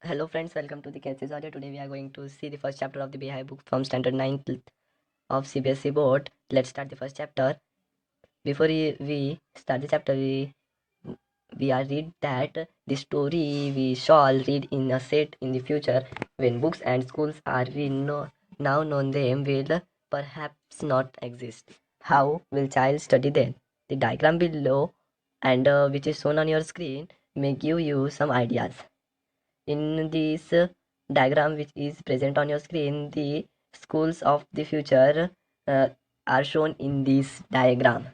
Hello friends, welcome to the Cases Audio. Today we are going to see the first chapter of the Beehive book from Standard 9th of CBSE board. Let's start the first chapter. Before we start the chapter, we are read that the story we shall read in a set in the future when books and schools are we know, now known them will perhaps not exist. How will child study then? The diagram below and which is shown on your screen may give you some ideas. In this diagram which is present on your screen, the schools of the future uh, are shown in this diagram.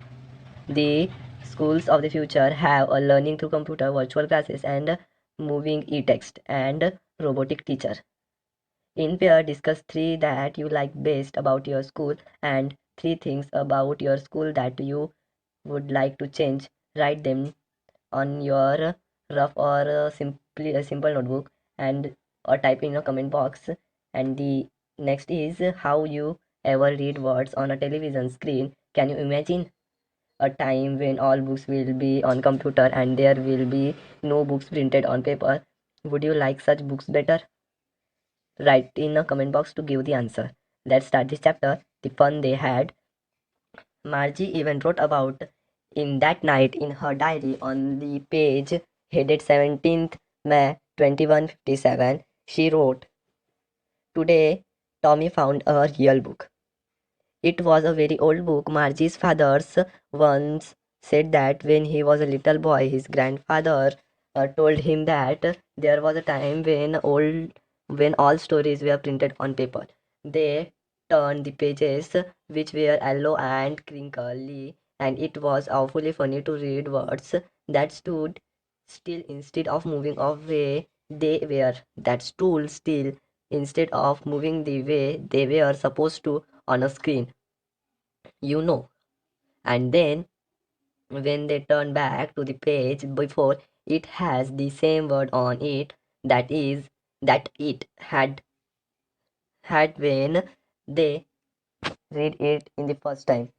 The schools of the future have a learning through computer, virtual classes, and moving e-text and robotic teacher. In pair, discuss three that you like best about your school and three things about your school that you would like to change. Write them on your rough or simply a simple notebook and or type in a comment box. And the next is how you ever read words on a television screen. Can you imagine a time when all books will be on computer and there will be no books printed on paper? Would you like such books better? Write in a comment box to give the answer. Let's start this chapter. The fun they had. Margie even wrote about in that night in her diary on the page headed 17th May 2157. She wrote, "Today, Tommy found a real book. It was a very old book. Margie's father's once said that when he was a little boy, his grandfather told him that there was a time when all stories were printed on paper. They turned the pages, which were yellow and crinkly, and it was awfully funny to read words that stood still instead of moving away. They were that stood still instead of moving the way they were supposed to on a screen, you know. And then when they turn back to the page before, it has the same word on it that is that it had when they read it in the first time.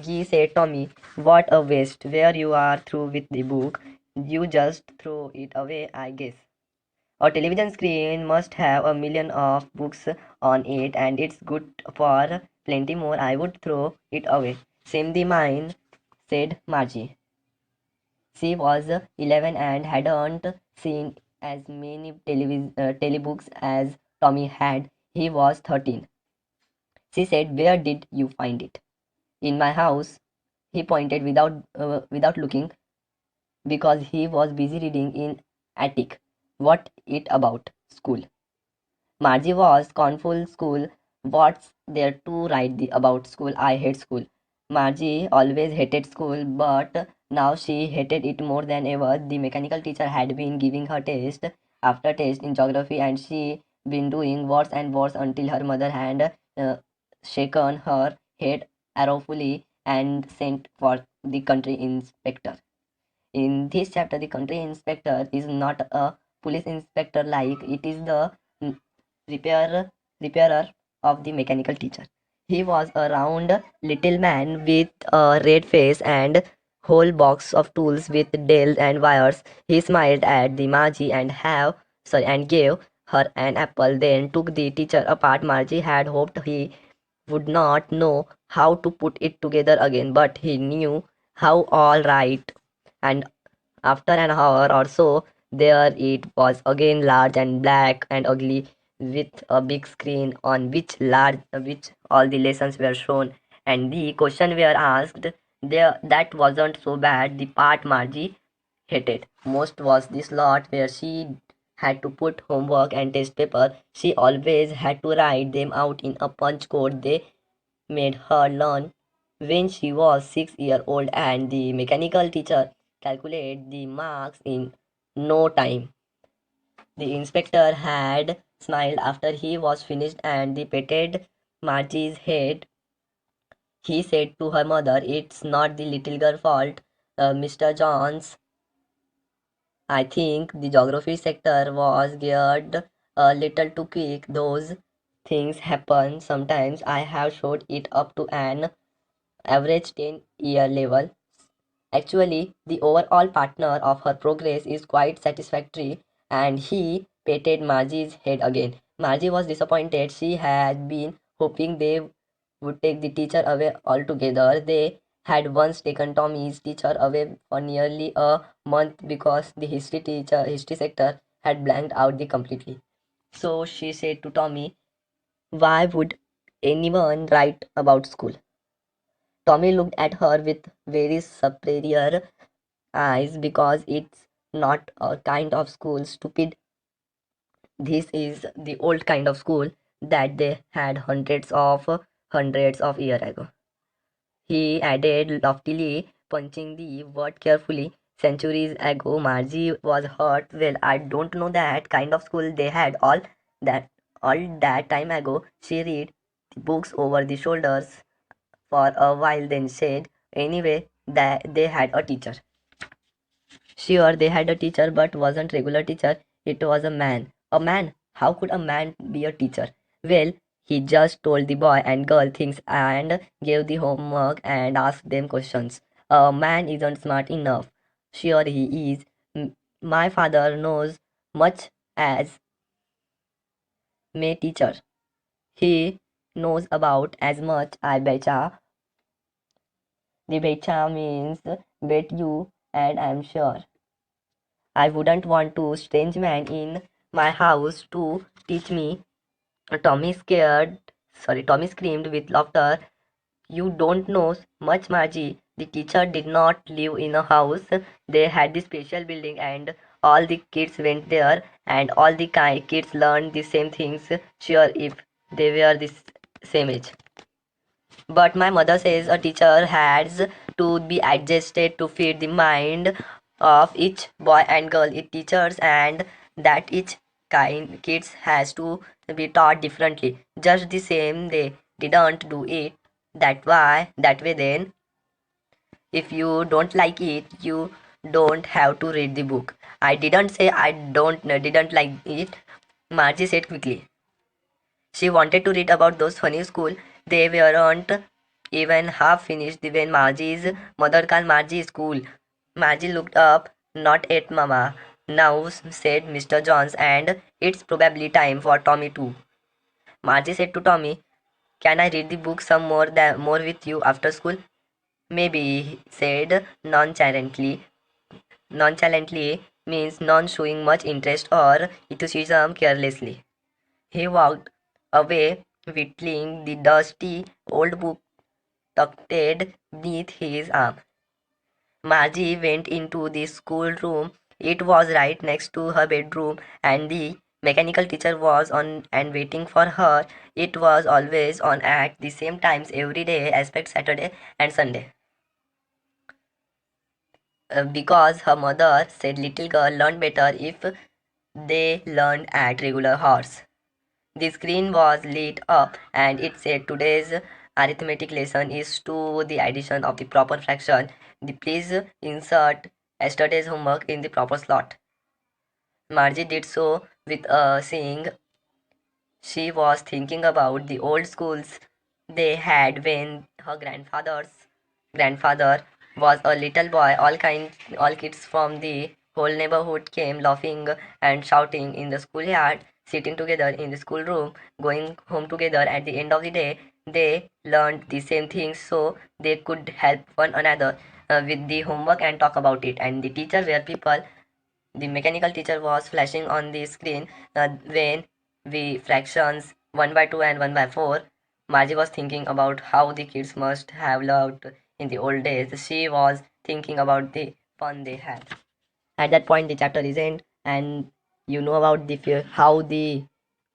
He said, "Tommy, what a waste. Where you are through with the book, you just throw it away, I guess. A television screen must have a million of books on it, and it's good for plenty more. I would throw it away. Same the mine," said Margie. She was 11 and hadn't seen as many telebooks as Tommy had. He was 13. She said, "Where did you find it?" "In my house." He pointed without looking because he was busy reading in attic. "What it about?" "School." Margie was confused. "School? What's there to write about school? I hate school." Margie always hated school, but now she hated it more than ever. The mechanical teacher had been giving her test after test in geography, and she been doing worse and worse until her mother had shaken her head arrowfully and sent for the country inspector. In this chapter, the country inspector is not a police inspector like it is the repairer repairer of the mechanical teacher. He was a round little man with a red face and whole box of tools with nails and wires. He smiled at the Margie and gave her an apple, then took the teacher apart. Margie had hoped he would not know how to put it together again, but he knew how all right. And after an hour or so, there it was again, large and black and ugly, with a big screen on which all the lessons were shown, and the question were asked. There, that wasn't so bad. The part Margie hated most was the slot where she had to put homework and test paper. She always had to write them out in a punch code they made her learn when she was 6 years old, and the mechanical teacher calculated the marks in no time. The inspector had smiled after he was finished and they patted Margie's head. He said to her mother, "It's not the little girl's fault, Mr. Jones. I think the geography sector was geared a little too quick. Those things happen sometimes. I have showed it up to an average 10-year level. Actually, the overall partner of her progress is quite satisfactory." And he patted Margie's head again. Margie was disappointed. She had been hoping they would take the teacher away altogether. They had once taken Tommy's teacher away for nearly a month because the history sector had blanked out the completely. So she said to Tommy, "Why would anyone write about school?" Tommy looked at her with very superior eyes. "Because it's not a kind of school, stupid. This is the old kind of school that they had hundreds of years ago," he added loftily, punching the word carefully. "Centuries ago." Margie was hurt. "Well, I don't know that kind of school they had that all that time ago." She read the books over the shoulders for a while, then said, "Anyway, that they had a teacher." Sure, they had a teacher, but wasn't regular teacher. It was a man. A man? How could a man be a teacher? Well, he just told the boy and girl things and gave the homework and asked them questions. A man isn't smart enough. Sure, he is. My father knows much as may teacher. He knows about as much. I betcha. The betcha means bet you, and I'm sure. I wouldn't want to strange man in my house to teach me." Tommy screamed with laughter. "You don't know much, Margie. The teacher did not live in a house. They had this special building and all the kids went there and all the kids learned the same things, sure, if they were the same age. But my mother says a teacher has to be adjusted to fit the mind of each boy and girl it teaches, and that each kind kids has to be taught differently. Just the same they didn't do it that way then. If you don't like it, you don't have to read the book." "I didn't say I didn't like it," Margie said quickly. She wanted to read about those funny school. They weren't even half finished when Margie's mother called Margie school. Margie looked up, "Not at Mama. Now," said Mr. Jones, "and it's probably time for Tommy too." Margie said to Tommy, "Can I read the book some more with you after school?" "Maybe," he said nonchalantly. Nonchalantly means non showing much interest or enthusiasm carelessly. He walked away, whittling the dusty old book tucked beneath his arm. Margie went into the schoolroom. It was right next to her bedroom, and the mechanical teacher was on and waiting for her. It was always on at the same times every day, except Saturday and Sunday. Because her mother said little girl learn better if they learned at regular hours. The screen was lit up and it said today's arithmetic lesson is to the addition of the proper fraction. Please insert yesterday's homework in the proper slot. Margie did so with a sing. She was thinking about the old schools they had when her grandfather was a little boy. All kids from the whole neighborhood came laughing and shouting in the schoolyard, sitting together in the schoolroom, going home together at the end of the day. They learned the same things so they could help one another with the homework and talk about it. And the teacher were people. The mechanical teacher was flashing on the screen when we fractions 1 by 2 and 1 by 4. Margie was thinking about how the kids must have loved in the old days. She was thinking about the fun they had. At that point, the chapter is end, and you know about the how the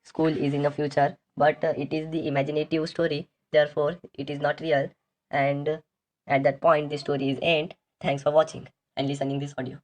school is in the future, but it is the imaginative story. Therefore, it is not real. And at that point, the story is end. Thanks for watching and listening this audio.